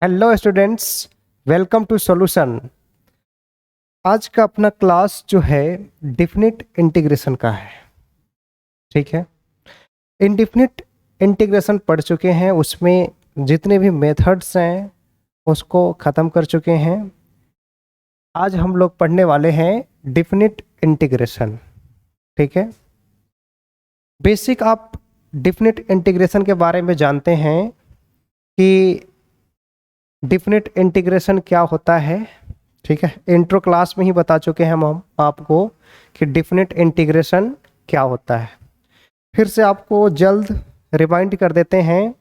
Hello students, welcome to solution. आज का अपना क्लास जो है डिफिनिट इंटीग्रेशन का है। ठीक है, इंडिफिनिट इंटीग्रेशन पढ़ चुके हैं, उसमें जितने भी मेथड्स हैं उसको ख़त्म कर चुके हैं। आज हम लोग पढ़ने वाले हैं डिफिनिट इंटीग्रेशन। ठीक है, बेसिक आप डिफिनिट इंटीग्रेशन के बारे में जानते हैं कि डिफिनिट इंटीग्रेशन क्या होता है। ठीक है, इंट्रो क्लास में ही बता चुके हैं हम आपको कि डिफिनिट इंटीग्रेशन क्या होता है। फिर से आपको जल्द रिमाइंड कर देते हैं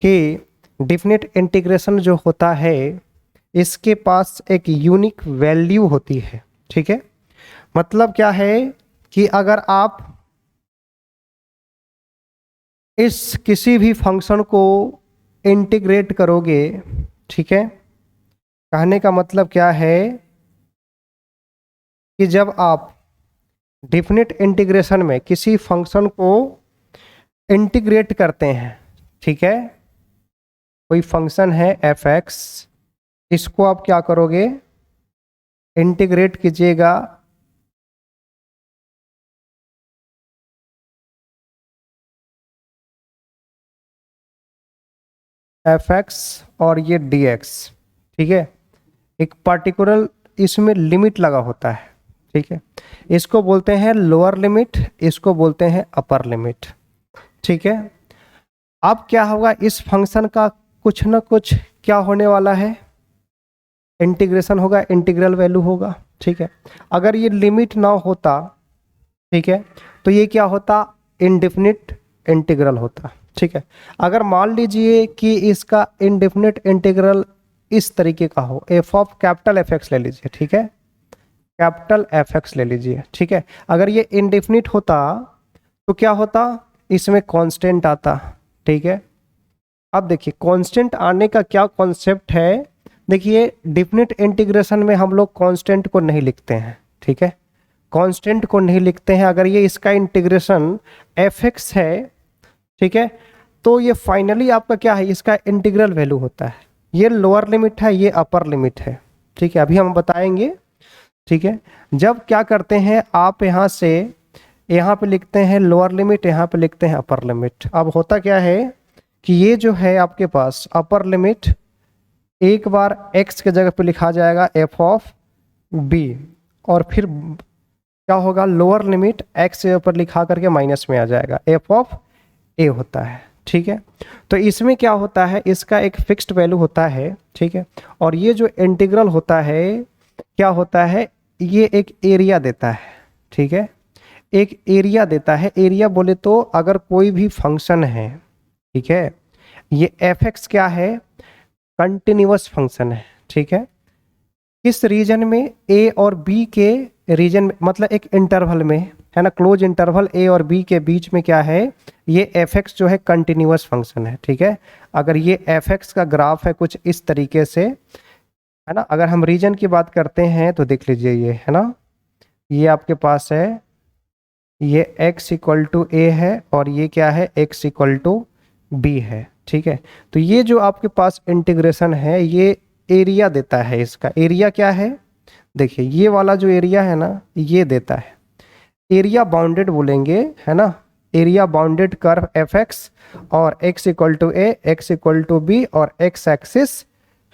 कि डिफिनिट इंटीग्रेशन जो होता है इसके पास एक यूनिक वैल्यू होती है। ठीक है, मतलब क्या है कि अगर आप इस किसी भी फंक्शन को इंटीग्रेट करोगे, ठीक है, कहने का मतलब क्या है कि जब आप डिफिनिट इंटीग्रेशन में किसी फंक्शन को इंटीग्रेट करते हैं, ठीक है, कोई फंक्शन है f(x), इसको आप क्या करोगे, इंटीग्रेट कीजिएगा f(x) और ये dx। ठीक है, एक पर्टिकुलर इसमें लिमिट लगा होता है। ठीक है, इसको बोलते हैं लोअर लिमिट, इसको बोलते हैं अपर लिमिट। ठीक है, अब क्या होगा, इस फंक्शन का कुछ ना कुछ क्या होने वाला है, इंटीग्रेशन होगा, इंटीग्रल वैल्यू होगा। ठीक है, अगर ये लिमिट ना होता, ठीक है, तो ये क्या होता, इनडिफिनिट इंटीग्रल होता। ठीक है, अगर मान लीजिए कि इसका इनडिफिनिट इंटीग्रल इस तरीके का हो, F of capital F x ले लीजिए। ठीक है, कैपिटल एफ एक्स ले लीजिए। ठीक है, अगर ये इनडिफिनिट होता तो क्या होता, इसमें कांस्टेंट आता। ठीक है, अब देखिए कांस्टेंट आने का क्या कॉन्सेप्ट है। देखिए डिफिनिट इंटीग्रेशन में हम लोग कांस्टेंट को नहीं लिखते हैं। ठीक है, कांस्टेंट को नहीं लिखते हैं। अगर ये इसका इंटीग्रेशन एफ एक्स है, ठीक है, तो ये फाइनली आपका क्या है, इसका इंटीग्रल वैल्यू होता है। ये लोअर लिमिट है, ये अपर लिमिट है। ठीक है, अभी हम बताएंगे। ठीक है, जब क्या करते हैं आप यहाँ से यहाँ पे लिखते हैं लोअर लिमिट, यहाँ पे लिखते हैं अपर लिमिट। अब होता क्या है कि ये जो है आपके पास अपर लिमिट एक बार x के जगह पे लिखा जाएगा f ऑफ b, और फिर क्या होगा, लोअर लिमिट x के ऊपर लिखा करके माइनस में आ जाएगा, f ऑफ a होता है। ठीक है, तो इसमें क्या होता है, इसका एक फिक्स्ड वैल्यू होता है। ठीक है, और ये जो इंटीग्रल होता है क्या होता है, ये एक एरिया देता है। ठीक है, एक एरिया देता है। एरिया बोले तो अगर कोई भी फंक्शन है, ठीक है, ये f(x) क्या है, कंटिन्यूअस फंक्शन है। ठीक है, इस रीजन में a और b के रीजन में, मतलब एक इंटरवल में है ना, क्लोज इंटरवल a और b के बीच में क्या है, ये f(x) जो है कंटिन्यूअस फंक्शन है। ठीक है, अगर ये f(x) का ग्राफ है कुछ इस तरीके से, है ना, अगर हम रीजन की बात करते हैं तो देख लीजिए, ये है ना, ये आपके पास है, ये x इक्वल टू a है और ये क्या है, x इक्वल टू b है। ठीक है, तो ये जो आपके पास इंटीग्रेशन है ये एरिया देता है। इसका एरिया क्या है, देखिए ये वाला जो एरिया है ना, ये देता है, एरिया बाउंडेड बोलेंगे, है ना, एरिया बाउंडेड कर्व f(x) और x equal to a, x equal to b और x एक्सिस,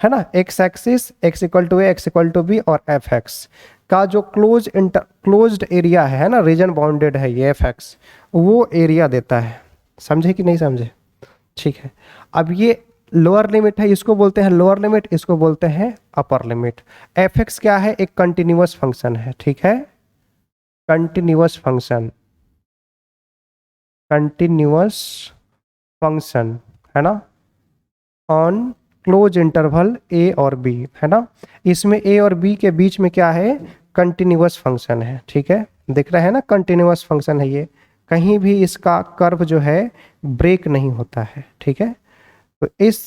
है ना, x axis x equal to a, x equal to b और f(x) का जो क्लोज्ड एरिया है ना, रीजन बाउंडेड है ये f(x), वो एरिया देता है। समझे कि नहीं समझे? ठीक है, अब ये लोअर लिमिट है, इसको बोलते हैं लोअर लिमिट, इसको बोलते हैं अपर लिमिट। f(x) क्या है, एक कंटिन्यूअस फंक्शन है। ठीक है, कंटिन्यूअस फंक्शन, कंटिन्यूअस फंक्शन, है ना, ऑन क्लोज इंटरवल a और b, है ना, इसमें a और b के बीच में क्या है, कंटिन्यूअस फंक्शन है। ठीक है, दिख रहा है ना, कंटिन्यूअस फंक्शन है ये, कहीं भी इसका कर्व जो है ब्रेक नहीं होता है। ठीक है, तो इस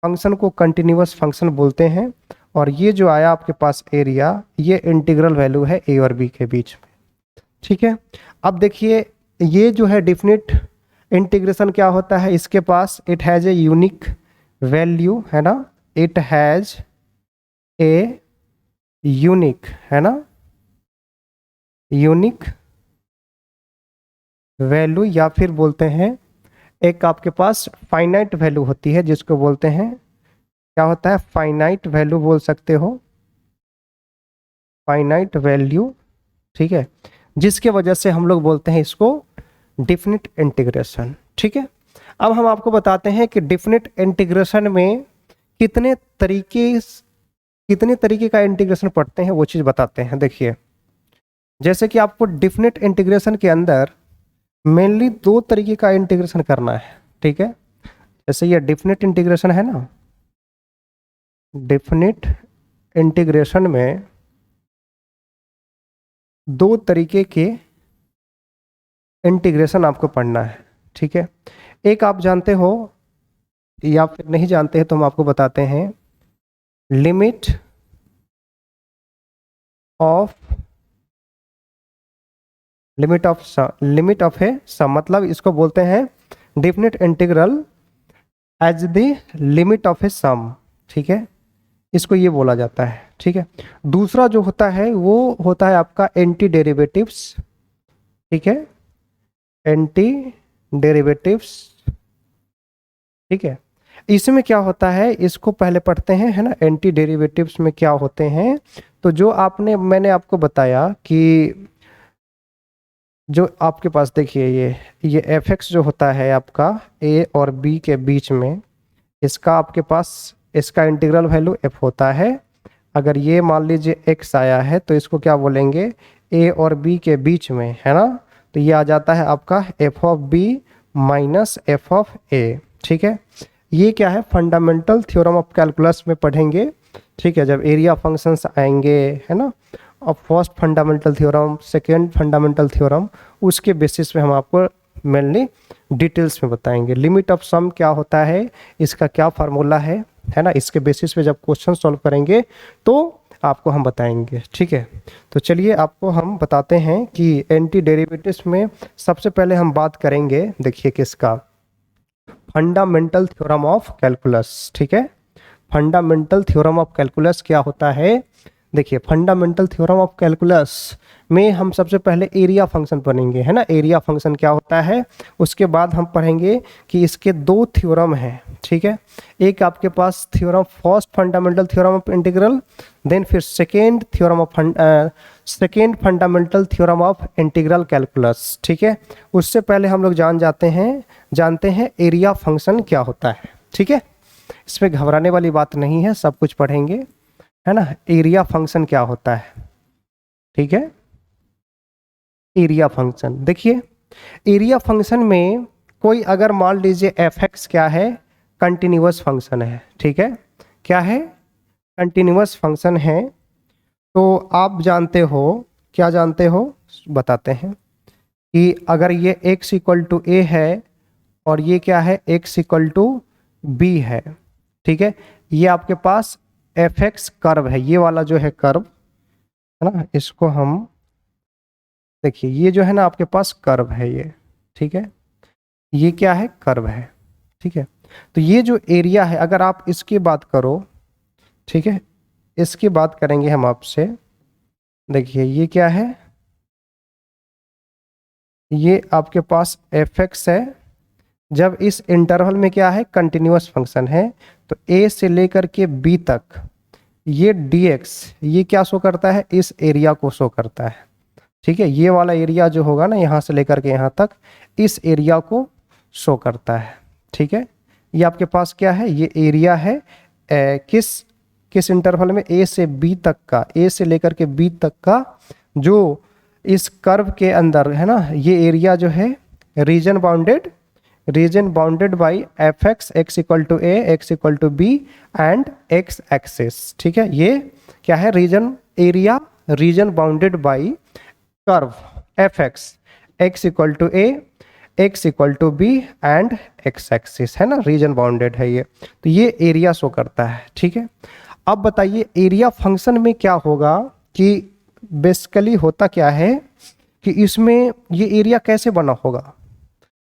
फंक्शन को कंटिन्यूअस फंक्शन बोलते हैं। और ये जो आया आपके पास एरिया, ये इंटीग्रल वैल्यू है a और b के बीच में। ठीक है, अब देखिए ये जो है डिफिनिट इंटीग्रेशन क्या होता है, इसके पास it has a unique value, है ना, इट हैज ए यूनिक, है ना, यूनिक वैल्यू, या फिर बोलते हैं एक आपके पास फाइनाइट वैल्यू होती है जिसको बोलते हैं, क्या होता है, फाइनाइट वैल्यू बोल सकते हो, फाइनाइट वैल्यू, ठीक है, जिसके वजह से हम लोग बोलते हैं इसको डिफिनिट इंटीग्रेशन। ठीक है, अब हम आपको बताते हैं कि डिफिनिट इंटीग्रेशन में कितने तरीके का इंटीग्रेशन पढ़ते हैं, वो चीज़ बताते हैं। देखिए, जैसे कि आपको डिफिनिट इंटीग्रेशन के अंदर मेनली 2 तरीके का इंटीग्रेशन करना है। ठीक है, जैसे ये डिफिनिट इंटीग्रेशन है ना, डिफिनिट इंटीग्रेशन में 2 तरीके के इंटीग्रेशन आपको पढ़ना है। ठीक है, एक आप जानते हो या फिर नहीं जानते हैं तो हम आपको बताते हैं, लिमिट ऑफ ए सम, मतलब इसको बोलते हैं definite integral as the limit of a sum. ठीक है, इसको ये बोला जाता है। ठीक है, दूसरा जो होता है वो होता है आपका एंटी डेरिवेटिव्स। ठीक है, एंटी डेरिवेटिव्स। ठीक है, इसमें क्या होता है, इसको पहले पढ़ते हैं, है ना। एंटी डेरिवेटिव्स में क्या होते हैं, तो जो मैंने आपको बताया कि जो आपके पास देखिए ये एफ एक्स जो होता है आपका ए और बी के बीच में, इसका आपके पास इसका इंटीग्रल वैल्यू एफ होता है। अगर ये मान लीजिए एक्स आया है तो इसको क्या बोलेंगे, ए और बी के बीच में, है ना, तो ये आ जाता है आपका F of B minus F of A. ठीक है, ये क्या है, फंडामेंटल थ्योरम ऑफ कैलकुलस में पढ़ेंगे। ठीक है, जब एरिया फंक्शंस आएंगे, है ना, और first fundamental theorem, second fundamental theorem, उसके बेसिस पे हम आपको मेनली डिटेल्स में बताएंगे। लिमिट ऑफ सम क्या होता है, इसका क्या फार्मूला है ना, इसके बेसिस पे जब क्वेश्चन सॉल्व करेंगे तो आपको हम बताएंगे। ठीक है, तो चलिए आपको हम बताते हैं कि एंटी डेरिवेटिव्स में सबसे पहले हम बात करेंगे, देखिए किसका, फंडामेंटल थ्योरम ऑफ कैलकुलस। ठीक है, फंडामेंटल थ्योरम ऑफ कैलकुलस क्या होता है, देखिए फंडामेंटल थ्योरम ऑफ कैलकुलस में हम सबसे पहले एरिया फंक्शन पढ़ेंगे, है ना। एरिया फंक्शन क्या होता है, उसके बाद हम पढ़ेंगे कि इसके 2 थ्योरम हैं। ठीक है, एक आपके पास theorem, first fundamental theorem of integral, then फिर second fundamental theorem of integral calculus. ठीक है, उससे पहले हम लोग जानते हैं एरिया फंक्शन क्या होता है। ठीक है, इसमें घबराने वाली बात नहीं है, सब कुछ पढ़ेंगे, है ना। एरिया फंक्शन क्या होता है, ठीक है, एरिया फंक्शन, देखिए एरिया फंक्शन में कोई अगर मान लीजिए एफ एक्स क्या है, कंटिन्यूअस फंक्शन है। ठीक है, क्या है, कंटिन्यूअस फंक्शन है, तो आप जानते हो, क्या जानते हो, बताते हैं कि अगर ये x इक्वल टू ए है और ये क्या है, x इक्वल टू बी है। ठीक है, ये आपके पास एफ एक्स कर्व है, ये वाला जो है कर्व, है ना, इसको हम देखिए, ये जो है ना आपके पास कर्व है ये। ठीक है, ये क्या है, कर्व है। ठीक है, तो ये जो एरिया है, अगर आप इसकी बात करो, ठीक है, इसकी बात करेंगे हम आपसे, देखिए ये क्या है, ये आपके पास एफ एक्स है, जब इस इंटरवल में क्या है, कंटिन्यूअस फंक्शन है, तो ए से लेकर के बी तक ये dx, ये क्या शो करता है, इस एरिया को शो करता है। ठीक है, ये वाला एरिया जो होगा ना, यहाँ से लेकर के यहाँ तक, इस एरिया को शो करता है। ठीक है, ये आपके पास क्या है, ये एरिया है किस इंटरवल में, ए से बी तक का, ए से लेकर के बी तक का, जो इस कर्व के अंदर है ना, ये एरिया जो है region bounded by F X, X equal to A, X equal to B and X axis. ठीक है, ये क्या है, region bounded by curve F X, X equal to A, X equal to B and X axis, है ना, reason bounded है ये, तो ये एरिया शो करता है। ठीक है, अब बताइए एरिया फंक्शन में क्या होगा, कि बेसिकली होता क्या है कि इसमें ये एरिया कैसे बना होगा,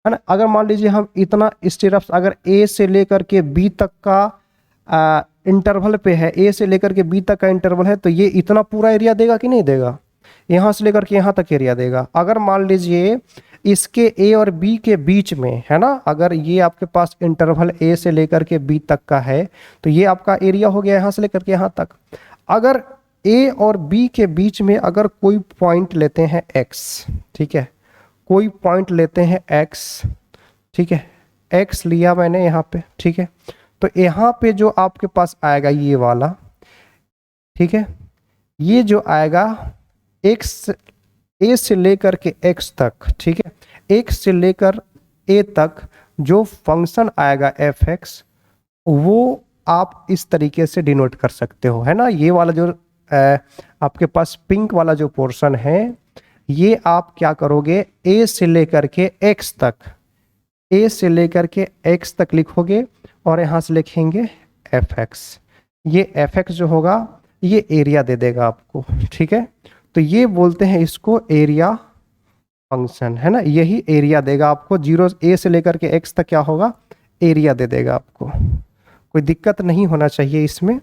है ना। अगर मान लीजिए हम इतना स्टेप्स, अगर ए से लेकर के बी तक का इंटरवल पे है, ए से लेकर के बी तक का इंटरवल है, तो ये इतना पूरा एरिया देगा कि नहीं देगा, यहाँ से लेकर के यहाँ तक एरिया देगा। अगर मान लीजिए इसके ए और बी के बीच में है ना, अगर ये आपके पास इंटरवल ए से लेकर के बी तक का है, तो ये आपका एरिया हो गया यहाँ से लेकर के यहाँ तक। अगर ए और बी के बीच में अगर कोई पॉइंट लेते हैं एक्स, ठीक है, कोई पॉइंट लेते हैं एक्स, ठीक है, एक्स लिया मैंने यहाँ पे, ठीक है, तो यहाँ पे जो आपके पास आएगा ये वाला, ठीक है, ये जो आएगा एक्स, ए से लेकर के एक्स तक, ठीक है, एक्स से लेकर ए तक जो फंक्शन आएगा एफ एक्स, वो आप इस तरीके से डिनोट कर सकते हो, है ना। ये वाला जो आपके पास पिंक वाला जो पोर्शन है, ये आप क्या करोगे, ए से लेकर के एक्स तक, ए से लेकर के एक्स तक लिखोगे और यहाँ से लिखेंगे एफ एक्स। ये एफ एक्स जो होगा ये एरिया दे देगा आपको, ठीक है, तो ये बोलते हैं इसको एरिया फंक्शन, है ना। यही एरिया देगा आपको, जीरो ए से लेकर के एक्स तक क्या होगा, एरिया दे देगा आपको। कोई दिक्कत नहीं होना चाहिए इसमें,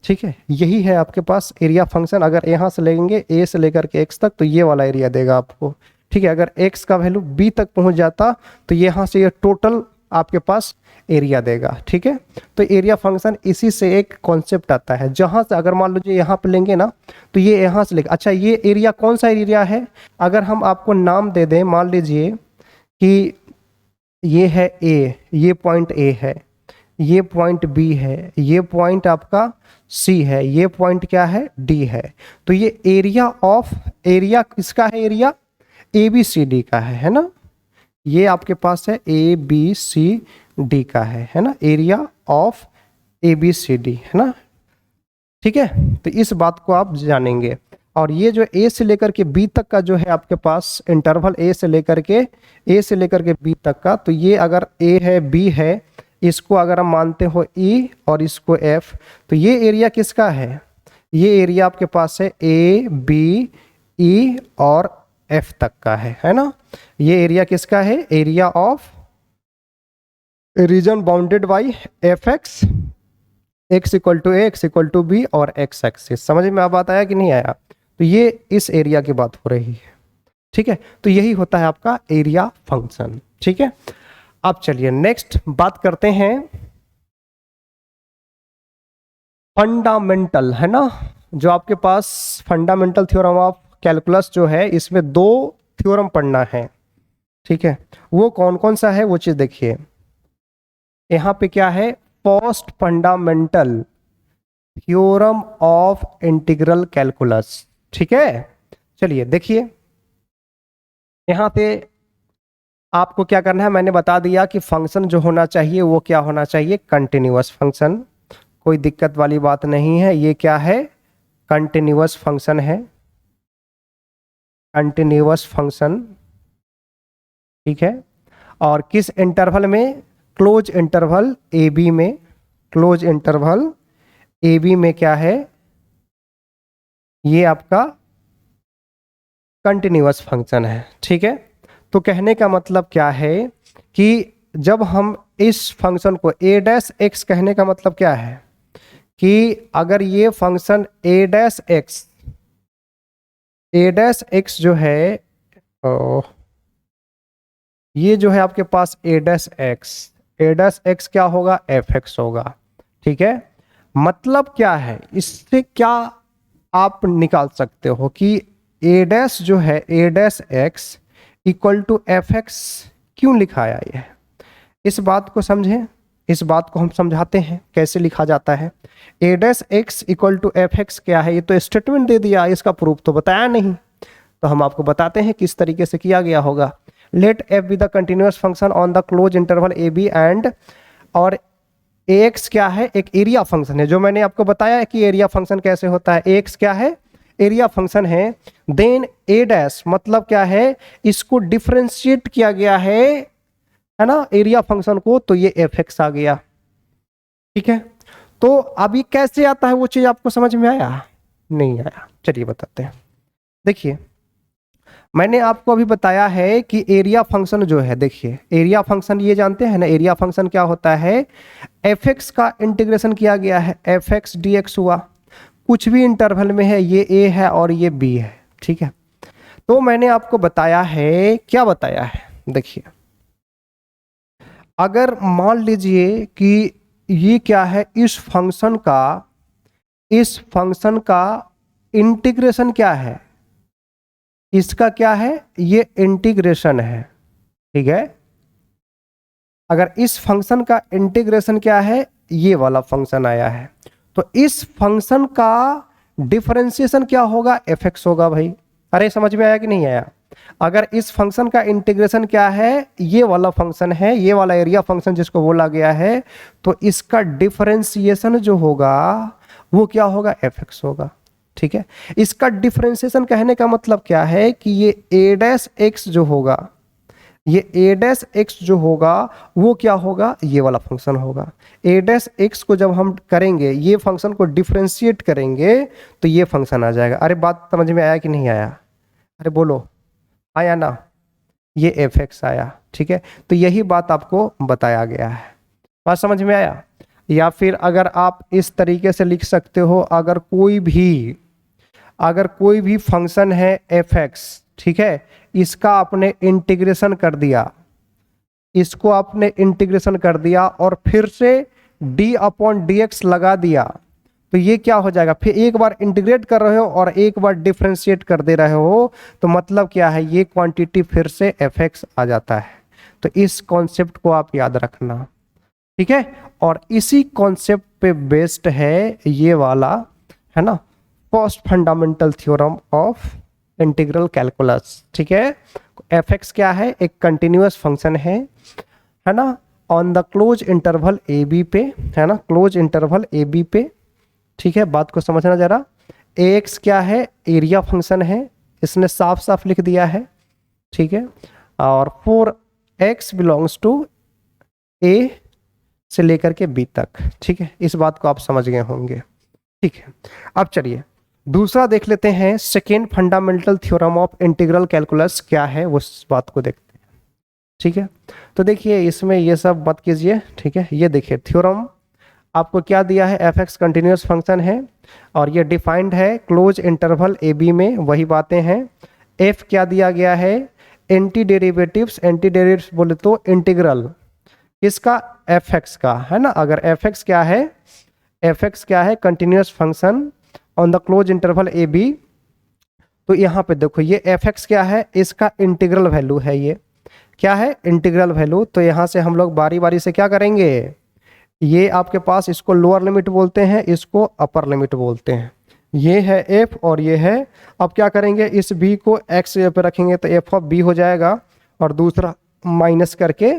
ठीक है। यही है आपके पास एरिया फंक्शन। अगर यहाँ से लेंगे ए से लेकर के एक्स तक तो ये वाला एरिया देगा आपको, ठीक है। अगर एक्स का वैल्यू बी तक पहुँच जाता तो यहाँ से ये टोटल आपके पास एरिया देगा, ठीक है। तो एरिया फंक्शन इसी से एक कॉन्सेप्ट आता है, जहाँ से अगर मान लीजिए यहाँ पे लेंगे ना तो ये यहाँ से लेंगे। अच्छा, ये एरिया कौन सा एरिया है, अगर हम आपको नाम दे दें, मान लीजिए कि ये है ए, ये पॉइंट ए है, ये पॉइंट बी है, ये पॉइंट आपका सी है, ये पॉइंट क्या है, डी है, तो ये एरिया ऑफ, एरिया किसका है, area A B C D का है ना। ये आपके पास है ए बी सी डी का है ना, area of A B C D, है ना, ठीक है। तो इस बात को आप जानेंगे। और ये जो ए से लेकर के बी तक का जो है आपके पास इंटरवल, ए से लेकर के बी तक का, तो ये अगर ए है बी है, इसको अगर हम मानते हो ई और इसको एफ, तो ये एरिया किसका है, ये एरिया आपके पास है ए बी ई और एफ तक का है ना। ये एरिया किसका है, area of region bounded by F X, X equal to A, X equal to B और एक्स एक्सिस। समझ में अब बात आया कि नहीं आया, तो ये इस एरिया की बात हो रही है, ठीक है। तो यही होता है आपका एरिया फंक्शन, ठीक है। अब चलिए नेक्स्ट बात करते हैं फंडामेंटल, है ना। जो आपके पास फंडामेंटल थ्योरम ऑफ कैलकुलस जो है, इसमें दो थ्योरम पढ़ना है, ठीक है। वो कौन कौन सा है वो चीज देखिए। यहाँ पे क्या है, first fundamental theorem of integral calculus, ठीक है। चलिए देखिए, यहाँ पे आपको क्या करना है, मैंने बता दिया कि फंक्शन जो होना चाहिए वो क्या होना चाहिए, कंटिन्यूअस फंक्शन। कोई दिक्कत वाली बात नहीं है, ये क्या है, कंटिन्यूअस फंक्शन है, कंटिन्यूअस फंक्शन, ठीक है। और किस इंटरवल में, क्लोज इंटरवल ए बी में, क्लोज इंटरवल ए बी में क्या है, ये आपका कंटिन्यूअस फंक्शन है, ठीक है। तो कहने का मतलब क्या है कि जब हम इस फंक्शन को ए डैश एक्स, कहने का मतलब क्या है कि अगर ये फंक्शन ए डैश एक्स जो है, ये जो है आपके पास ए डैश एक्स क्या होगा, एफ एक्स होगा, ठीक है। मतलब क्या है, इससे क्या आप निकाल सकते हो कि ए डैश जो है, A dash X equal to F X क्यों लिखाया ये, इस बात को समझें। इस बात को हम समझाते हैं कैसे लिखा जाता है। A dash X equal to F X क्या है, ये तो स्टेटमेंट दे दिया, इसका प्रूफ तो बताया नहीं, तो हम आपको बताते हैं किस तरीके से किया गया होगा। Let F be the continuous function on the closed interval A B and, और ए एक्स क्या है, एक एरिया फंक्शन है, जो मैंने आपको बताया कि एरिया फंक्शन कैसे होता है। ए एक्स क्या है, एरिया फंक्शन है। देन ए डैश मतलब क्या है, इसको डिफरेंशिएट किया गया है ना, एरिया फंक्शन को, तो ये एफ एक्स आ गया, ठीक है। तो अभी कैसे आता है वो चीज आपको समझ में आया, नहीं आया, चलिए बताते हैं। देखिए मैंने आपको अभी बताया है कि एरिया फंक्शन जो है, देखिए एरिया फंक्शन ये जानते हैं ना, एरिया फंक्शन क्या होता है, एफ एक्स का इंटीग्रेशन किया गया है, एफ एक्स डी एक्स हुआ, कुछ भी इंटरवल में है, ये ए है और ये बी है, ठीक है। तो मैंने आपको बताया है, क्या बताया है, देखिए अगर मान लीजिए कि ये क्या है, इस फंक्शन का इंटीग्रेशन क्या है, इसका क्या है, ये इंटीग्रेशन है, ठीक है। अगर इस फंक्शन का इंटीग्रेशन क्या है, ये वाला फंक्शन आया है, तो इस फंक्शन का डिफरेंशिएशन क्या होगा, एफ एक्स होगा भाई। अरे समझ में आया कि नहीं आया? अगर इस फंक्शन का इंटीग्रेशन क्या है, ये वाला फंक्शन है, ये वाला एरिया फंक्शन जिसको बोला गया है, तो इसका डिफरेंशिएशन जो होगा वो क्या होगा, एफ एक्स होगा, ठीक है। इसका डिफरेंशिएशन कहने का मतलब क्या है कि ये ए डैश एक्स जो होगा, ये ए डैश एक्स जो होगा वो क्या होगा, ये वाला फंक्शन होगा। ए डैश एक्स को जब हम करेंगे, ये फंक्शन को डिफरेंशिएट करेंगे, तो ये फंक्शन आ जाएगा। अरे बात समझ में आया कि नहीं आया? अरे बोलो, आया ना? ये एफ एक्स आया, ठीक है। तो यही बात आपको बताया गया है, बात समझ में आया? या फिर अगर आप इस तरीके से लिख सकते हो, अगर कोई भी फंक्शन है एफ एक्स, ठीक है, इसका आपने इंटीग्रेशन कर दिया, इसको आपने इंटीग्रेशन कर दिया और फिर से d अपॉन डी एक्स लगा दिया, तो ये क्या हो जाएगा, फिर एक बार इंटीग्रेट कर रहे हो और एक बार डिफरेंशिएट कर दे रहे हो, तो मतलब क्या है, ये क्वांटिटी फिर से एफ एक्स आ जाता है। तो इस कॉन्सेप्ट को आप याद रखना, ठीक है। और इसी कॉन्सेप्ट पे बेस्ड है ये वाला, है ना, first fundamental theorem of integral calculus, ठीक है। एफ एक्स क्या है, एक कंटिन्यूअस फंक्शन है ना, on the closed interval A B पे, है ना, क्लोज इंटरवल ए बी पे, ठीक है। बात को समझना जरा। ए एक्स क्या है, एरिया फंक्शन है, इसने साफ साफ लिख दिया है, ठीक है। और फोर एक्स बिलोंग्स टू ए से लेकर के बी तक, ठीक है। इस बात को आप समझ गए होंगे, ठीक है। अब चलिए दूसरा देख लेते हैं, second fundamental theorem of integral calculus क्या है, उस बात को देखते हैं, ठीक है। तो देखिए इसमें ये सब मत कीजिए, ठीक है। ये देखिए थ्योरम आपको क्या दिया है, एफ एक्स कंटिन्यूस फंक्शन है और ये डिफाइंड है क्लोज इंटरवल ए बी में, वही बातें हैं। एफ क्या दिया गया है, एंटी डेरिवेटिव्स बोले तो इंटीग्रल किसका, एफ एक्स का, है ना। अगर एफ एक्स क्या है continuous function on the closed interval A B, तो यहाँ पे देखो ये एफ एक्स क्या है, इसका इंटीग्रल वैल्यू है, ये क्या है, इंटीग्रल वैल्यू। तो यहाँ से हम लोग बारी बारी से क्या करेंगे, ये आपके पास इसको लोअर लिमिट बोलते हैं, इसको अपर लिमिट बोलते हैं। ये है एफ और ये है, अब क्या करेंगे, इस बी को एक्स पे रखेंगे तो एफ ऑफ बी हो जाएगा और दूसरा माइनस करके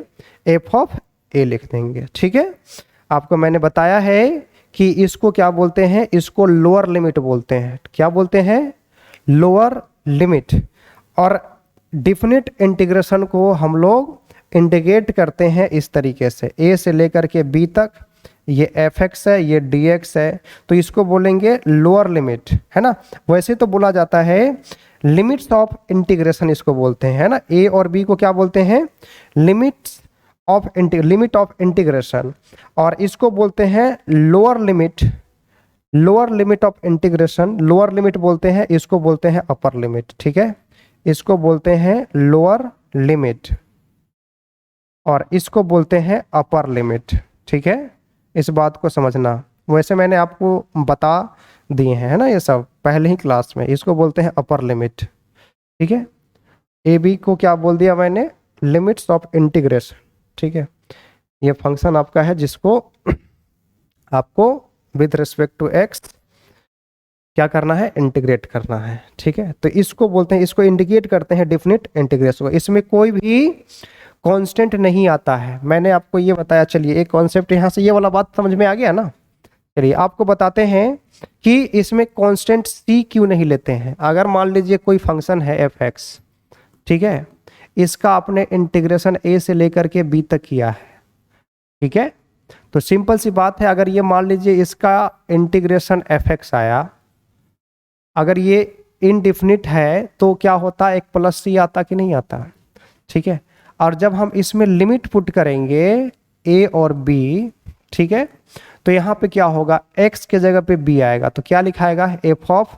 एफ ऑफ ए लिख देंगे, ठीक है। आपको मैंने बताया है कि इसको क्या बोलते हैं, इसको लोअर लिमिट बोलते हैं, क्या बोलते हैं, लोअर लिमिट। और डिफिनिट इंटीग्रेशन को हम लोग इंटीग्रेट करते हैं इस तरीके से, ए से लेकर के बी तक, ये एफ एक्स है, ये डी एक्स है, तो इसको बोलेंगे लोअर लिमिट, है ना। वैसे तो बोला जाता है लिमिट्स ऑफ इंटीग्रेशन इसको बोलते हैं, है ना। ए और बी को क्या बोलते हैं, लिमिट ऑफ इंटीग्रेशन, और इसको बोलते हैं lower limit of integration, lower limit बोलते हैं, इसको बोलते हैं अपर लिमिट, ठीक है। इसको बोलते हैं लोअर लिमिट और इसको बोलते हैं अपर लिमिट, ठीक है। इस बात को समझना, वैसे मैंने आपको बता दिए हैं, है ना, ये सब पहले ही क्लास में। इसको बोलते हैं अपर लिमिट, ठीक है। ए बी को क्या बोल दिया मैंने, लिमिट्स ऑफ इंटीग्रेशन, ठीक है। ये फंक्शन आपका है जिसको आपको विद रिस्पेक्ट टू एक्स क्या करना है, इंटीग्रेट करना है, ठीक है। तो इसको बोलते हैं, इसको इंडिकेट करते हैं डिफिनिट इंटीग्रेशन। इसमें कोई भी कांस्टेंट नहीं आता है, मैंने आपको ये बताया। चलिए एक कॉन्सेप्ट यहाँ से, ये वाला बात समझ में आ गया ना। चलिए आपको बताते हैं कि इसमें कांस्टेंट सी क्यों नहीं लेते हैं। अगर मान लीजिए कोई फंक्शन है एफ एक्स, ठीक है, इसका आपने इंटीग्रेशन ए से लेकर के बी तक किया है, ठीक है। तो सिंपल सी बात है, अगर ये मान लीजिए इसका इंटीग्रेशन एफ एक्स आया, अगर ये इनडिफिनिट है तो क्या होता है, एक प्लस सी आता कि नहीं आता, ठीक है। और जब हम इसमें लिमिट पुट करेंगे ए और बी, ठीक है, तो यहाँ पे क्या होगा, x के जगह पे b आएगा, तो क्या लिखाएगा, F of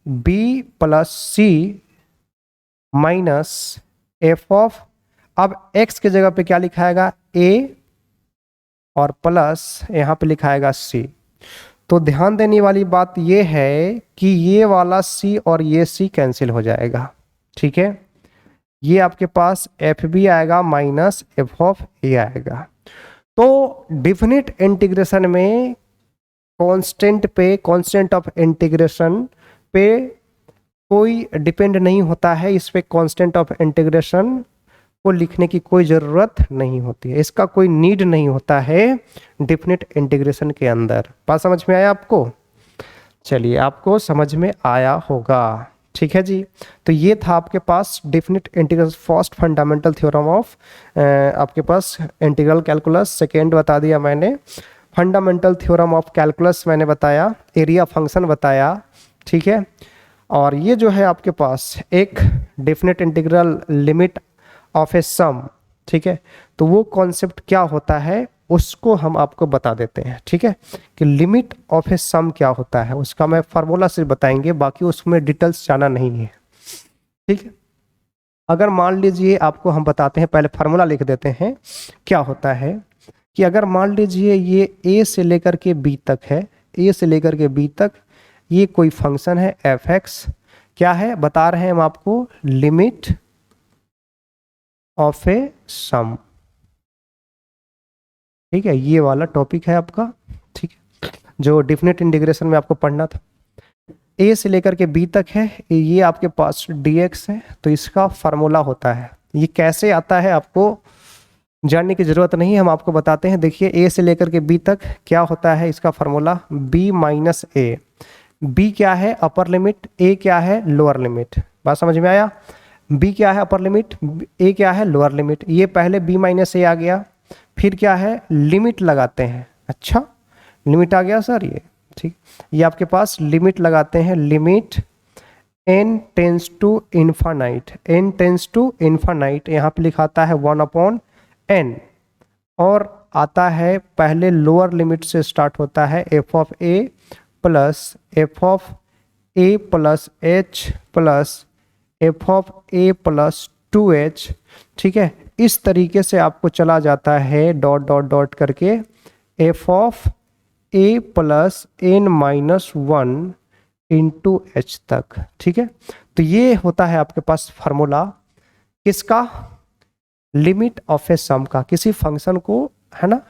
B plus C minus F of, अब x के जगह पे क्या लिखाएगा, a और प्लस यहाँ पे लिखाएगा c। तो ध्यान देने वाली बात ये है कि ये वाला c और ये c कैंसिल हो जाएगा, ठीक है। ये आपके पास एफ बी आएगा माइनस एफ ऑफ ए आएगा। तो डिफिनिट इंटीग्रेशन में कांस्टेंट ऑफ इंटीग्रेशन पे कोई डिपेंड नहीं होता है, इस पे कांस्टेंट ऑफ इंटीग्रेशन को लिखने की कोई ज़रूरत नहीं होती है, इसका कोई नीड नहीं होता है डिफिनिट इंटीग्रेशन के अंदर। बात समझ में आया आपको? चलिए, आपको समझ में आया होगा, ठीक है जी। तो ये था आपके पास definite integration, first fundamental theorem of आपके पास इंटीग्रल कैलकुलस, सेकेंड बता दिया मैंने फंडामेंटल थ्योरम ऑफ कैलकुलस, मैंने बताया एरिया फंक्शन बताया, ठीक है। और ये जो है आपके पास एक definite integral limit of a sum, ठीक है। तो वो कॉन्सेप्ट क्या होता है उसको हम आपको बता देते हैं, ठीक है, कि लिमिट ऑफ ए सम क्या होता है, उसका मैं फार्मूला से बताएंगे, बाकी उसमें डिटेल्स जाना नहीं है, ठीक है। अगर मान लीजिए आपको हम बताते हैं, पहले फार्मूला लिख देते हैं। क्या होता है कि अगर मान लीजिए ये a से लेकर के b तक है, a से लेकर के b तक ये कोई फंक्शन है एफ एक्स, क्या है बता रहे हैं हम आपको, लिमिट ऑफ ए सम, ठीक है। ये वाला टॉपिक है आपका, ठीक है, जो डिफिनिट इंटीग्रेशन में आपको पढ़ना था। a से लेकर के b तक है, ये आपके पास dx है, तो इसका फार्मूला होता है। ये कैसे आता है आपको जानने की जरूरत नहीं है, हम आपको बताते हैं। देखिए, a से लेकर के b तक क्या होता है, इसका फार्मूला b माइनस ए। b क्या है अपर लिमिट, a क्या है लोअर लिमिट। बात समझ में आया? b क्या है अपर लिमिट, a क्या है लोअर लिमिट। ये पहले b माइनस ए आ गया, फिर क्या है लिमिट लगाते हैं। अच्छा, लिमिट आ गया सर, ये ठीक, ये आपके पास लिमिट लगाते हैं, limit n tends to infinite, n tends to infinite, यहाँ पे लिखाता है 1/n, और आता है पहले लोअर लिमिट से स्टार्ट होता है f of a plus F of a plus h plus F of a plus 2h, ठीक है। इस तरीके से आपको चला जाता है डॉट डॉट डॉट करके F of a plus n minus 1 into H तक, ठीक है। तो ये होता है आपके पास फार्मूला किसका, लिमिट ऑफ ए सम का। किसी फंक्शन को, है ना,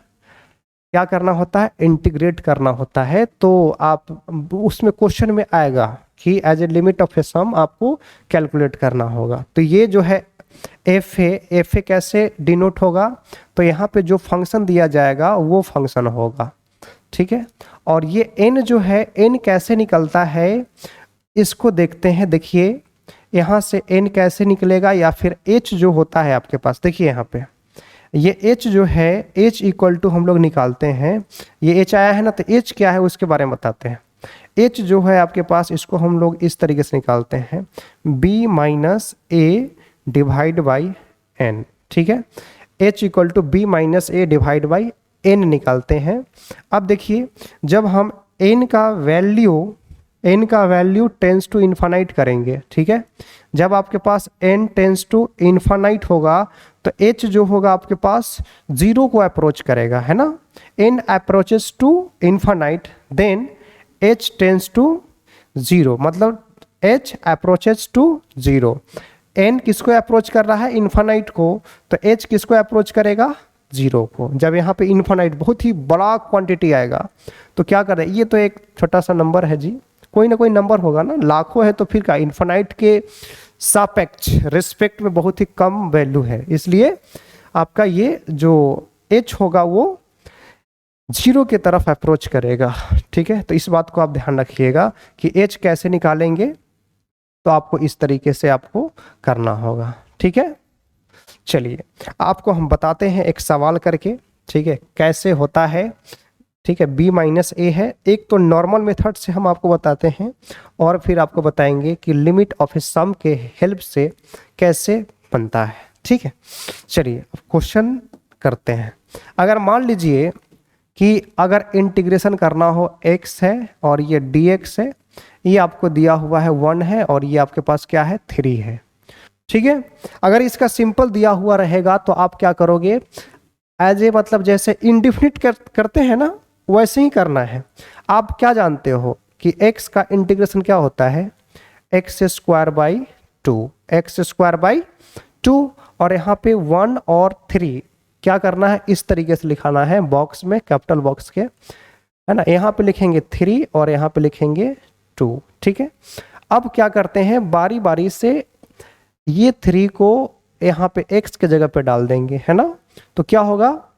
क्या करना होता है, इंटीग्रेट करना होता है। तो आप उसमें क्वेश्चन में आएगा कि as a limit of a सम आपको कैलकुलेट करना होगा। तो ये जो है एफ ए कैसे डिनोट होगा, तो यहाँ पे जो फंक्शन दिया जाएगा वो फंक्शन होगा, ठीक है। और ये n जो है, n कैसे निकलता है इसको देखते हैं। देखिए, यहाँ से n कैसे निकलेगा, या फिर h जो होता है आपके पास, देखिए यहाँ पे ये h जो है, h इक्वल टू हम लोग निकालते हैं, ये h आया है ना, तो h क्या है उसके बारे में बताते हैं। h जो है आपके पास, इसको हम लोग इस तरीके से निकालते हैं, b minus a divide by n, ठीक है। h equal to b minus a divide by n निकालते हैं। अब देखिए, जब हम n का वैल्यू टेंस टू इन्फानाइट करेंगे, ठीक है, जब आपके पास n टेंस टू इन्फानाइट होगा तो h जो होगा आपके पास 0 को अप्रोच करेगा, है ना। n approaches to infinite, then h tends to 0, मतलब h अप्रोचेस टू 0। n किसको अप्रोच कर रहा है, इन्फानाइट को, तो h किसको अप्रोच करेगा, 0 को। जब यहाँ पे इन्फानाइट बहुत ही बड़ा क्वांटिटी आएगा तो क्या कर रहे हैं, ये तो एक छोटा सा नंबर है जी, कोई ना कोई नंबर होगा ना, लाखों है तो फिर क्या, इन्फानाइट के सापेक्ष रिस्पेक्ट में बहुत ही कम वैल्यू है, इसलिए आपका ये जो h होगा वो 0 की तरफ अप्रोच करेगा, ठीक है। तो इस बात को आप ध्यान रखिएगा कि h कैसे निकालेंगे, तो आपको इस तरीके से आपको करना होगा, ठीक है। चलिए, आपको हम बताते हैं एक सवाल करके, ठीक है, कैसे होता है ठीक है, b माइनस ए है। एक तो नॉर्मल मेथड से हम आपको बताते हैं और फिर आपको बताएंगे कि लिमिट ऑफ ए सम के हेल्प से कैसे बनता है। ठीक है, चलिए अब क्वेश्चन करते हैं। अगर मान लीजिए कि अगर इंटीग्रेशन करना हो x है और ये dx है, ये आपको दिया हुआ है 1 है और ये आपके पास क्या है 3 है। ठीक है, अगर इसका सिंपल दिया हुआ रहेगा तो आप क्या करोगे, एज ए मतलब जैसे इंडिफिनिट करते हैं ना, वैसे ही करना है। आप क्या जानते हो कि x का इंटीग्रेशन क्या होता है, x square by 2, x square by 2, और यहाँ पे 1 और 3 क्या करना है, इस तरीके से लिखाना है बॉक्स में, कैपिटल बॉक्स के, है ना। यहाँ पे लिखेंगे 3 और यहाँ पे लिखेंगे 2। ठीक है, अब क्या करते हैं, बारी बारी से ये 3 को यहाँ पे x के जगह पे डाल देंगे, है ना। तो क्या होगा,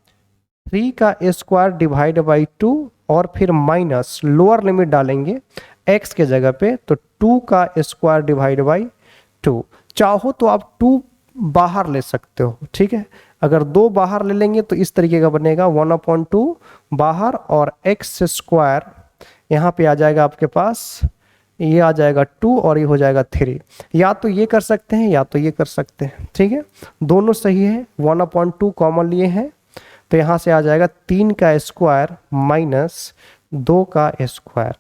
3 का स्क्वायर डिवाइड बाई 2 और फिर माइनस लोअर लिमिट डालेंगे x के जगह पे, तो 2 का स्क्वायर डिवाइड बाई 2। चाहो तो आप 2 बाहर ले सकते हो। ठीक है, अगर 2 बाहर ले लेंगे तो इस तरीके का बनेगा 1/2 बाहर, और x स्क्वायर यहाँ पे आ जाएगा आपके पास, ये आ जाएगा 2 और ये हो जाएगा 3। या तो ये कर सकते हैं या तो ये कर सकते हैं। ठीक है, दोनों सही है, 1/2 कॉमन लिए हैं तो यहाँ से आ जाएगा 3 का स्क्वायर माइनस 2 का स्क्वायर।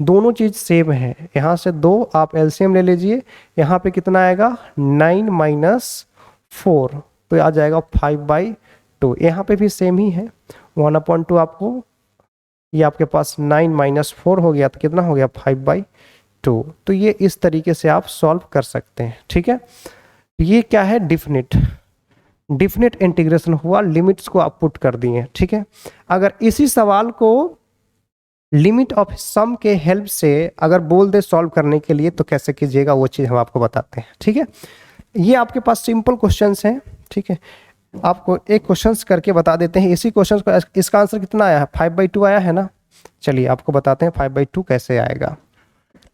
दोनों चीज़ सेम है, यहाँ से 2 आप एलसीएम ले लीजिए, यहाँ पे कितना आएगा 9 माइनस 4, तो आ जाएगा 5/2। यहाँ पे भी सेम ही है, 1/2 आपको, ये आपके पास 9 माइनस 4 हो गया तो कितना हो गया 5/2। तो ये इस तरीके से आप सॉल्व कर सकते हैं। ठीक है, ये क्या है, डिफिनिट इंटीग्रेशन हुआ, लिमिट्स को आप पुट कर दिए। ठीक है, अगर इसी सवाल को लिमिट ऑफ सम के हेल्प से अगर बोल दे सॉल्व करने के लिए तो कैसे कीजिएगा, वो चीज़ हम आपको बताते हैं। ठीक है, ये आपके पास सिंपल क्वेश्चंस हैं। ठीक है, आपको एक क्वेश्चंस करके बता देते हैं। इसी क्वेश्चंस को, इसका आंसर कितना आया है, 5/2 आया है ना। चलिए आपको बताते हैं 5/2 कैसे आएगा,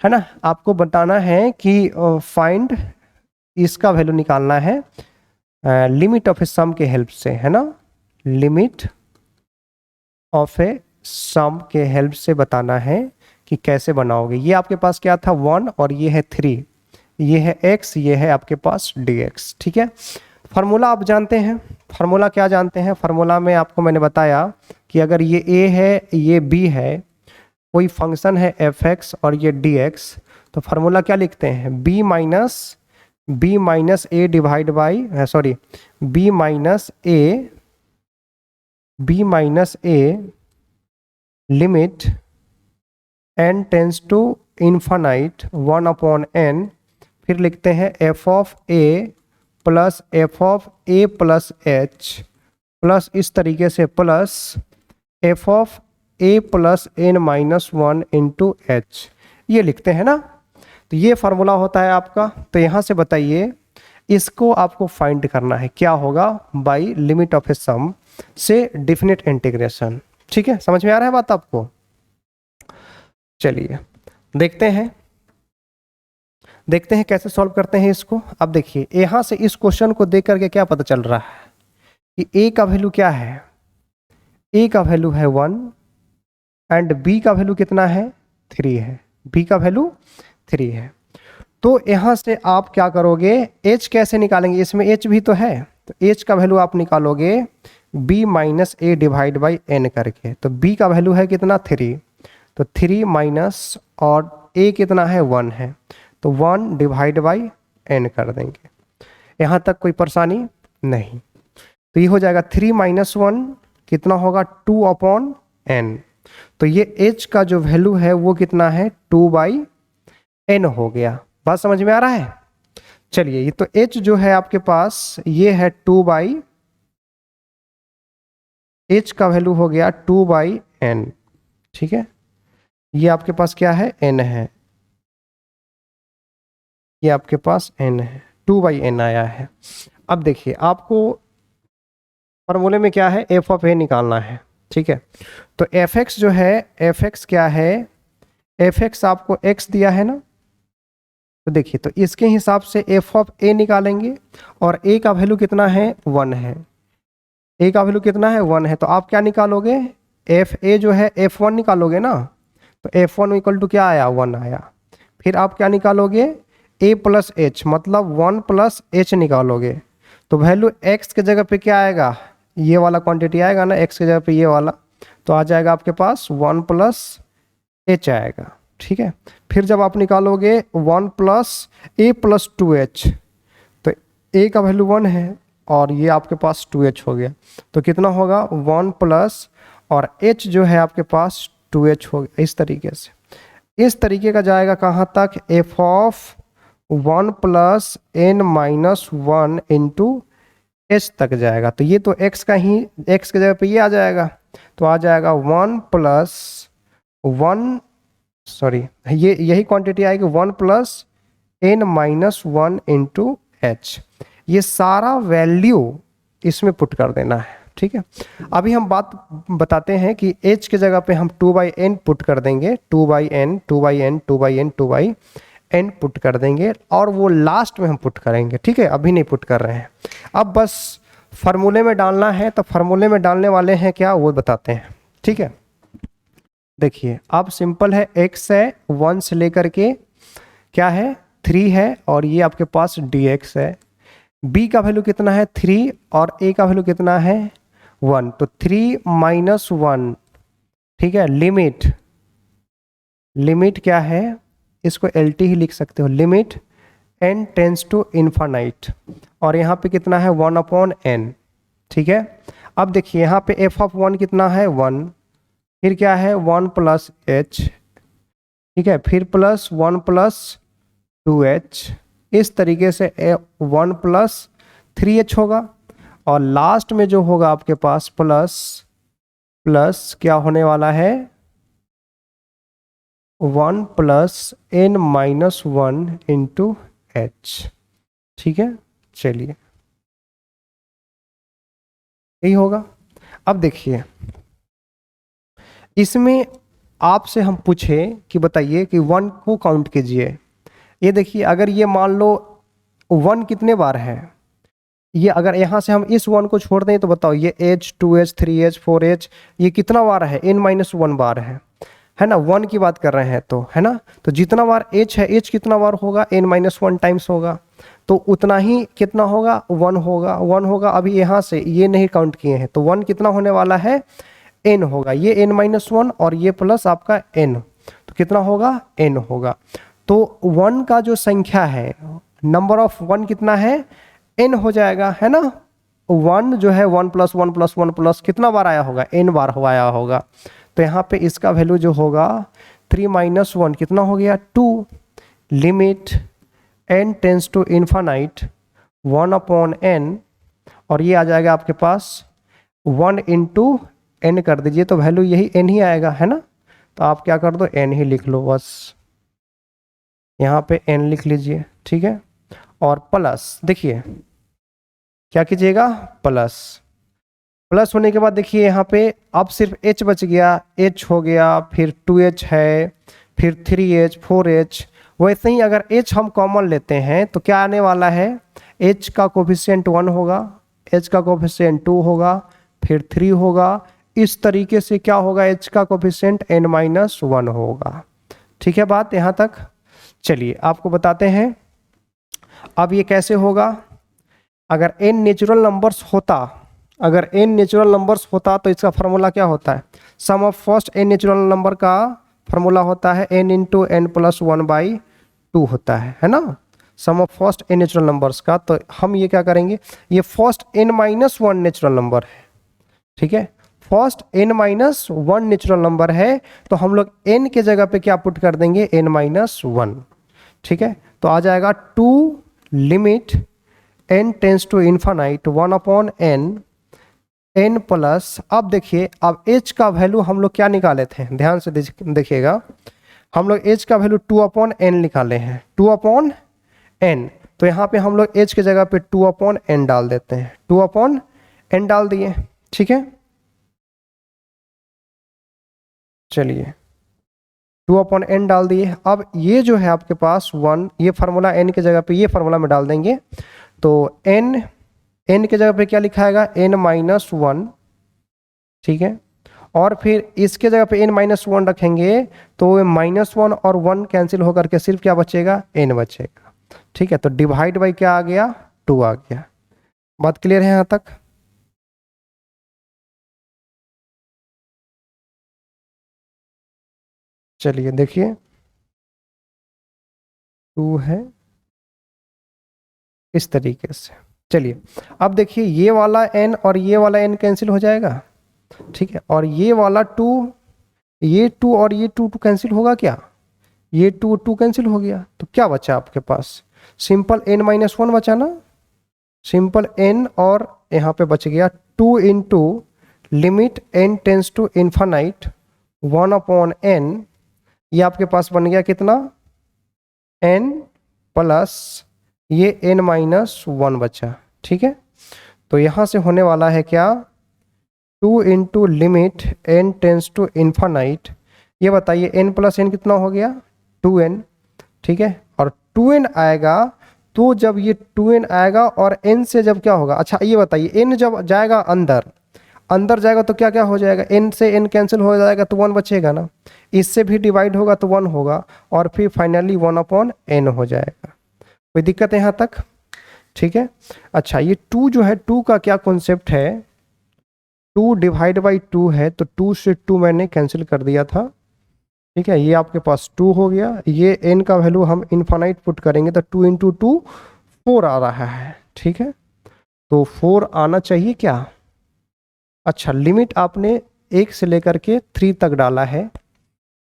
है ना। आपको बताना है कि फाइंड, इसका वैल्यू निकालना है लिमिट ऑफ ए सम के हेल्प से, है ना। लिमिट ऑफ ए सम के हेल्प से बताना है कि कैसे बनाओगे। ये आपके पास क्या था 1 और ये है 3, ये है x, ये है आपके पास dx। ठीक है, फार्मूला आप जानते हैं, फार्मूला क्या जानते हैं, फार्मूला में आपको मैंने बताया कि अगर ये a है, ये b है, कोई फंक्शन है f(x) और ये dx, तो फार्मूला क्या लिखते हैं, b minus a divide by, sorry, b minus a limit n tends to infinite 1/n, फिर लिखते हैं f of a plus f of a plus h plus इस तरीके से plus f of a plus n minus 1 into h, ये लिखते हैं ना। तो ये फार्मूला होता है आपका। तो यहाँ से बताइए, इसको आपको फाइंड करना है, क्या होगा, बाय लिमिट ऑफ ए सम से डिफिनिट इंटीग्रेशन। ठीक है, समझ में आ रहा है बात आपको। चलिए देखते हैं कैसे सॉल्व करते हैं इसको। अब देखिए, यहाँ से इस क्वेश्चन को देख करके क्या पता चल रहा है कि a का वैल्यू क्या है, a का वैल्यू है 1 एंड b का वैल्यू कितना है 3 है, b का वैल्यू 3 है। तो यहाँ से आप क्या करोगे, h कैसे निकालेंगे, इसमें h भी तो है, तो h का वैल्यू आप निकालोगे b minus a divide by n करके। तो b का वैल्यू है कितना 3, तो 3 माइनस और a कितना है 1 है, तो 1 डिवाइड बाई n कर देंगे। यहाँ तक कोई परेशानी नहीं। तो ये हो जाएगा 3 माइनस 1 कितना होगा 2/n। तो ये h का जो वैल्यू है वो कितना है 2/n हो गया। बात समझ में आ रहा है। चलिए, ये तो h जो है आपके पास ये है 2/, h का वैल्यू हो गया 2/n। ठीक है, ये आपके पास क्या है n है, ये आपके पास n है, 2/n आया है। अब देखिए, आपको फॉर्मूले में क्या है, f ऑफ a निकालना है। ठीक है, तो fx जो है, fx क्या है, fx आपको x दिया है ना, तो देखिए, तो इसके हिसाब से f ऑफ a निकालेंगे और a का वैल्यू कितना है 1 है, a का वैल्यू कितना है 1 है, तो आप क्या निकालोगे एफ ए जो है F1 निकालोगे ना, तो F1 इक्वल टू क्या आया, 1 आया। फिर आप क्या निकालोगे, a प्लस एच, मतलब 1 प्लस एच निकालोगे। तो वैल्यू x के जगह पे क्या आएगा, ये वाला क्वांटिटी आएगा ना, x के जगह पे ये वाला, तो आ जाएगा आपके पास 1 प्लस एच आएगा। ठीक है, फिर जब आप निकालोगे 1 प्लस ए प्लस 2h, तो a का वैल्यू 1 है और ये आपके पास 2h हो गया, तो कितना होगा 1 प्लस और h जो है आपके पास 2h हो गया। इस तरीके से, इस तरीके का जाएगा कहाँ तक, f of 1 plus n minus 1 into H तक जाएगा। तो ये तो x का ही, x के जगह पे ये आ जाएगा, तो आ जाएगा 1 प्लस 1, सॉरी ये यही क्वांटिटी आएगी 1 plus n minus 1 into H. ये सारा वैल्यू इसमें पुट कर देना है। ठीक है, अभी हम बात बताते हैं कि h के जगह पे हम 2/n पुट कर देंगे, 2/n 2/n 2/n 2/n put कर देंगे, और वो लास्ट में हम पुट करेंगे। ठीक है, अभी नहीं पुट कर रहे हैं, अब बस फार्मूले में डालना है। तो फार्मूले में डालने वाले हैं क्या, वो बताते हैं। ठीक है, देखिए अब सिंपल है, x है 1 से लेकर के क्या है 3 है, और ये आपके पास dx है। b का वैल्यू कितना है 3 और a का वैल्यू कितना है 1, तो 3 माइनस 1। ठीक है, लिमिट, लिमिट क्या है, इसको LT ही लिख सकते हो, limit n tends to infinite, और यहाँ पे कितना है 1/n। ठीक है, अब देखिए यहाँ पे f ऑफ 1 कितना है 1, फिर क्या है 1 प्लस h, ठीक है, फिर प्लस 1 प्लस 2h, इस तरीके से 1 प्लस 3h होगा, और लास्ट में जो होगा आपके पास प्लस प्लस क्या होने वाला है 1 plus n minus 1 into h। ठीक है, चलिए यही होगा। अब देखिए इसमें आपसे हम पूछे कि बताइए कि 1 को काउंट कीजिए। ये देखिए अगर ये मान लो 1 कितने बार है, ये अगर यहाँ से हम इस 1 को छोड़ दें तो बताओ ये h 2h 3h 4h ये कितना बार है, n-1 बार है ना, 1 की बात कर रहे हैं तो, है ना। तो जितना बार h है, h कितना बार होगा, n-1 टाइम्स होगा, तो उतना ही कितना होगा 1 होगा, 1 होगा। अभी यहाँ से ये नहीं काउंट किए हैं, तो 1 कितना होने वाला है n होगा, ये n-1 और ये प्लस आपका n, तो कितना होगा n होगा। तो 1 का जो संख्या है, नंबर ऑफ 1 कितना है n हो जाएगा, है ना। 1 जो है 1 प्लस 1 प्लस 1 प्लस कितना बार आया होगा, n बार हो आया होगा। तो यहाँ पे इसका वैल्यू जो होगा 3 माइनस 1 कितना हो गया 2, limit n tends to infinite 1/n, और ये आ जाएगा आपके पास 1 इंटू n कर दीजिए, तो वैल्यू यही n ही आएगा, है ना। तो आप क्या कर दो n ही लिख लो, बस यहाँ पे n लिख लीजिए। ठीक है, और प्लस देखिए क्या कीजिएगा, प्लस, प्लस होने के बाद देखिए यहाँ पे अब सिर्फ h बच गया, h हो गया, फिर 2h है, फिर 3h 4h। वैसे ही अगर h हम कॉमन लेते हैं तो क्या आने वाला है, h का कोफिशिएंट 1 होगा, h का कोफिशिएंट 2 होगा, फिर 3 होगा, इस तरीके से क्या होगा h का कोफिशिएंट n-1 होगा। ठीक है, बात यहाँ तक। चलिए आपको बताते हैं अब ये कैसे होगा। अगर n नेचुरल नंबर्स होता, अगर n नेचुरल नंबर्स होता तो इसका फार्मूला क्या होता है, sum of first n natural number का फार्मूला होता है n इंटू n प्लस 1/2 होता है ना, sum of first n natural numbers का। तो हम ये क्या करेंगे, ये फर्स्ट n-1 नेचुरल नंबर है, ठीक है, फर्स्ट n-1 नेचुरल नंबर है, तो हम लोग n के जगह पे क्या पुट कर देंगे n-1। ठीक है, तो आ जाएगा 2 limit n tends to infinite 1/n n plus, अब देखिए अब h का वैल्यू हम लोग क्या निकाले थे, ध्यान से देखिएगा, हम लोग h का वैल्यू 2/n निकाले हैं, 2/n। तो यहाँ पे हम लोग h के जगह पे 2/n डाल देते हैं, 2/n डाल दिए। ठीक है, चलिए 2/n डाल दिए। अब ये जो है आपके पास 1, ये फार्मूला n के जगह पे ये फार्मूला में डाल देंगे, तो n के जगह पे क्या लिखाएगा n-1, ठीक है, और फिर इसके जगह पे n-1 रखेंगे तो -1 और 1 कैंसिल होकर के सिर्फ क्या बचेगा, n बचेगा। ठीक है, तो डिवाइड बाई क्या आ गया, 2 आ गया। बात क्लियर है यहाँ तक? चलिए देखिए, 2 है इस तरीके से। चलिए अब देखिए, ये वाला n और ये वाला n कैंसिल हो जाएगा। ठीक है, और ये वाला 2, ये 2 और ये 2 कैंसिल होगा क्या, ये 2 कैंसिल हो गया। तो क्या बचा आपके पास, सिंपल n-1 बचा ना, सिंपल n, और यहाँ पे बच गया 2 into limit n tends to infinite 1/n। ये आपके पास बन गया कितना, n प्लस ये n-1 बचा। ठीक है, तो यहाँ से होने वाला है क्या, 2 into limit n tends to infinite, ये बताइए n प्लस n कितना हो गया, 2n। ठीक है, और 2n आएगा, तो जब ये 2n आएगा और n से जब क्या होगा, अच्छा ये बताइए, n जब जाएगा अंदर, अंदर जाएगा तो क्या क्या हो जाएगा, n से n कैंसिल हो जाएगा तो 1 बचेगा ना, इससे भी डिवाइड होगा तो 1 होगा, और फिर फाइनली 1/n हो जाएगा। कोई दिक्कत है यहाँ तक? ठीक है, अच्छा ये 2 जो है, 2 का क्या कॉन्सेप्ट है, 2 डिवाइड बाई 2 है, तो 2 से 2 मैंने कैंसिल कर दिया था। ठीक है, ये आपके पास 2 हो गया, ये n का वैल्यू हम इन्फानाइट पुट करेंगे तो 2 इंटू 2 4 आ रहा है। ठीक है, तो 4 आना चाहिए क्या। अच्छा, लिमिट आपने 1 से लेकर के 3 तक डाला है।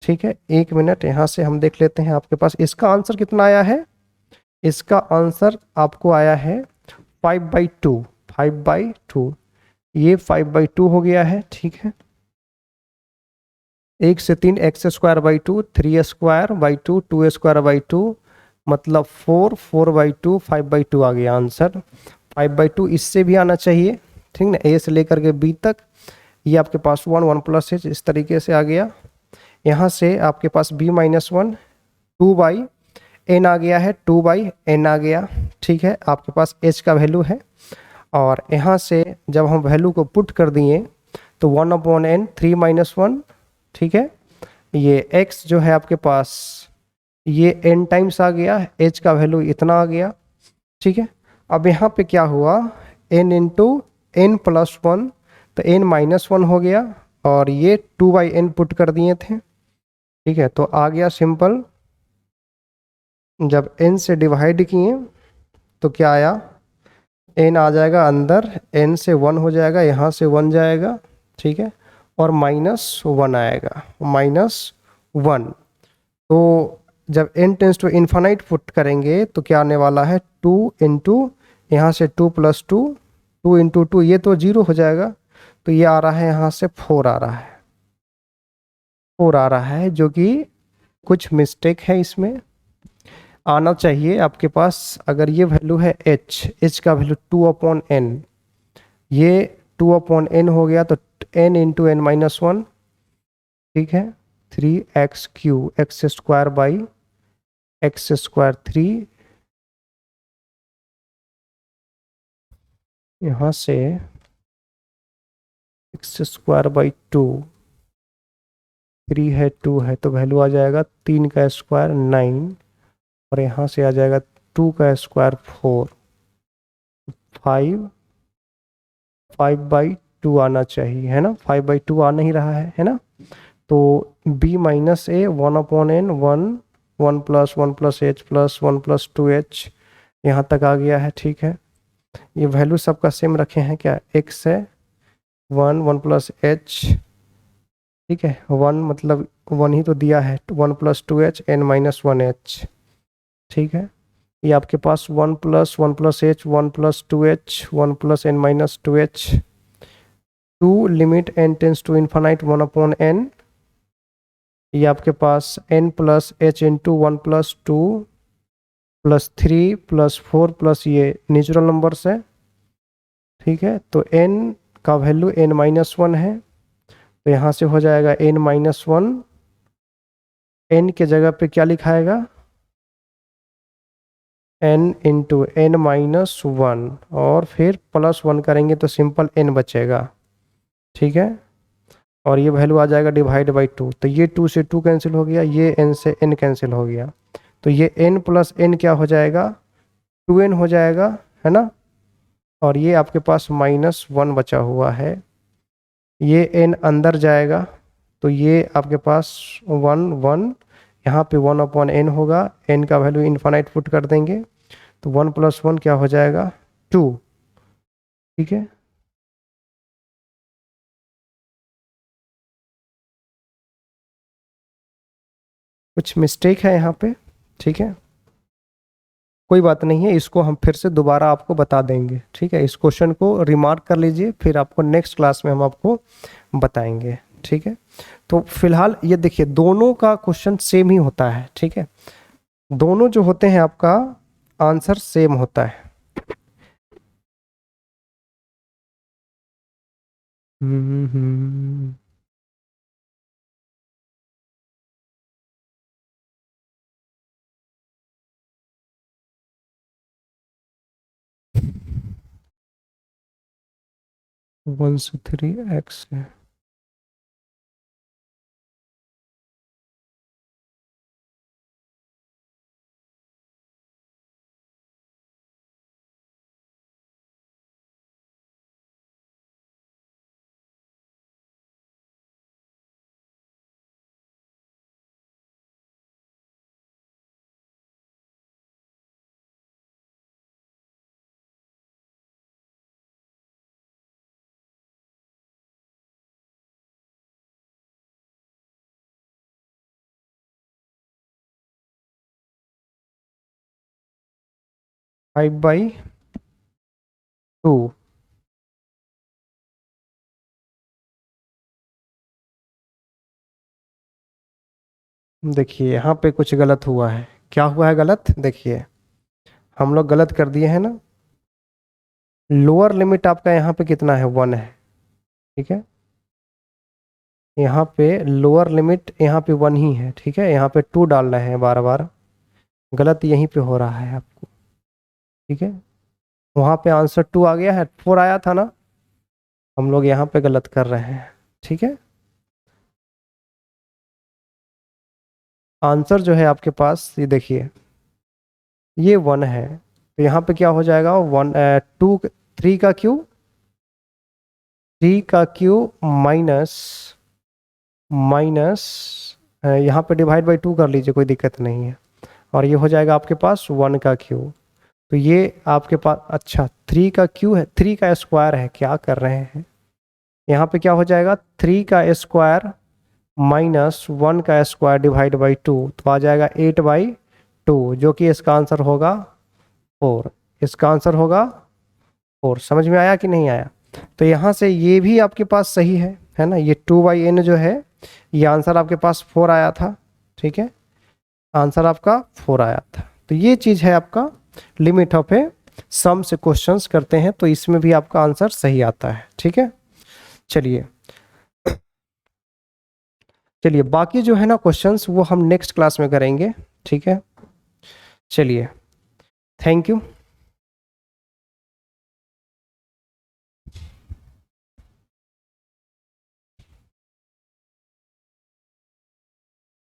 ठीक है, 1 मिनट यहाँ से हम देख लेते हैं आपके पास इसका आंसर कितना आया है। इसका आंसर आपको आया है 5/2, 5/2, ये 5/2 हो गया है। ठीक है, 1 से 3 x²/2, 3²/2, 2²/2, मतलब 4, 4/2, 5/2 आ गया आंसर। 5/2 इससे भी आना चाहिए। ठीक ना, a से लेकर के b तक, ये आपके पास 1, 1 प्लस h इस तरीके से आ गया। यहाँ से आपके पास b-1 2/n आ गया है, 2/n आ गया। ठीक है, आपके पास h का वैल्यू है, और यहाँ से जब हम वैल्यू को पुट कर दिए तो 1/n 3-1। ठीक है, ये x जो है आपके पास ये n टाइम्स आ गया, h का वैल्यू इतना आ गया। ठीक है, अब यहाँ पे क्या हुआ, n इंटू n प्लस 1, तो n-1 हो गया, और ये 2/n पुट कर दिए थे। ठीक है, तो आ गया सिंपल, जब n से डिवाइड किए तो क्या आया, n आ जाएगा अंदर, n से 1 हो जाएगा, यहाँ से 1 जाएगा। ठीक है, और -1 आएगा, -1। तो जब n tends to infinite put करेंगे तो क्या आने वाला है, 2 इंटू यहाँ से 2 प्लस 2, 2 इंटू 2, ये तो 0 हो जाएगा, तो ये आ रहा है यहाँ से 4 आ रहा है, 4 आ रहा है, जो कि कुछ मिस्टेक है इसमें। आना चाहिए आपके पास, अगर ये वैल्यू है h का वैल्यू 2/n, ये 2/n हो गया, तो n इंटू n-1। ठीक है, 3x³ x² 3, यहाँ से x²/2, 3 है, 2 है, तो वैल्यू आ जाएगा 3 का स्क्वायर 9, और यहाँ से आ जाएगा 2 का स्क्वायर 4, 5, 5/2 आना चाहिए, है ना, 5/2 आ नहीं रहा है ना, तो b-a 1/n 1, 1 plus 1 plus h plus 1 plus 2h यहाँ तक आ गया है। ठीक है, ये वैल्यू सबका सेम रखे हैं क्या, x है 1, 1 प्लस h। ठीक है, 1 मतलब 1 ही तो दिया है, 1 प्लस 2h n-1h। ठीक है, ये आपके पास 1 plus 1 plus h, 1 plus 2h, 1 plus n-2h, 2 limit n tends to infinite 1/n, ये आपके पास n plus h into 1 plus 2 plus 3 plus 4 plus ये नेचुरल नंबर्स है। ठीक है, तो n का वैल्यू n-1 है, तो यहाँ से हो जाएगा n-1, n के जगह पे क्या लिखाएगा, n इंटू n-1, और फिर +1 करेंगे तो सिंपल n बचेगा। ठीक है, और ये वैल्यू आ जाएगा डिवाइड बाई 2, तो ये 2 से 2 कैंसिल हो गया, ये n से n कैंसिल हो गया, तो ये n प्लस n क्या हो जाएगा, 2n हो जाएगा, है ना। और ये आपके पास -1 बचा हुआ है, ये n अंदर जाएगा, तो ये आपके पास 1 1, यहाँ पे 1/n होगा, n का वैल्यू इन्फानाइट पुट कर देंगे, तो 1 + 1 क्या हो जाएगा, 2। ठीक है, कुछ मिस्टेक है यहाँ पे, ठीक है, कोई बात नहीं है, इसको हम फिर से दोबारा आपको बता देंगे। ठीक है, इस क्वेश्चन को रिमार्क कर लीजिए, फिर आपको नेक्स्ट क्लास में हम आपको बताएंगे। ठीक है, तो फिलहाल ये देखिए दोनों का क्वेश्चन सेम ही होता है। ठीक है, दोनों जो होते हैं आपका आंसर सेम होता है। 1 से 3x है। Five by two. देखिए यहाँ पे कुछ गलत हुआ है, क्या हुआ है गलत, देखिए हम लोग गलत कर दिए हैं ना। लोअर लिमिट आपका यहाँ पे कितना है, 1 है। ठीक है, यहाँ पे लोअर लिमिट यहाँ पे 1 ही है। ठीक है, यहाँ पे 2 डालना है बार बार, गलत यहीं पे हो रहा है आपको। ठीक है, वहाँ पे आंसर 2 आ गया है, 4 आया था ना, हम लोग यहाँ पे गलत कर रहे हैं। ठीक है, आंसर जो है आपके पास ये देखिए, ये 1 है, तो यहाँ पे क्या हो जाएगा, 1 2 3 का क्यू, 3 का क्यू माइनस माइनस यहाँ पे डिवाइड बाई 2 कर लीजिए, कोई दिक्कत नहीं है, और ये हो जाएगा आपके पास 1 का क्यू। तो ये आपके पास, अच्छा 3 का क्यू है, 3 का स्क्वायर है, क्या कर रहे हैं, यहाँ पे क्या हो जाएगा, 3 का स्क्वायर माइनस 1 का स्क्वायर डिवाइड बाई 2, तो आ जाएगा 8/2, जो कि इसका आंसर होगा 4। इसका आंसर होगा 4। समझ में आया कि नहीं आया। तो यहाँ से ये भी आपके पास सही है ना, ये 2/n जो है, ये आंसर आपके पास 4 आया था। ठीक है, आंसर आपका 4 आया था। तो ये चीज़ है आपका लिमिट ऑफ ए सम से क्वेश्चंस करते हैं, तो इसमें भी आपका आंसर सही आता है। ठीक है, चलिए चलिए बाकी जो है ना क्वेश्चंस वो हम नेक्स्ट क्लास में करेंगे। ठीक है, चलिए, थैंक यू।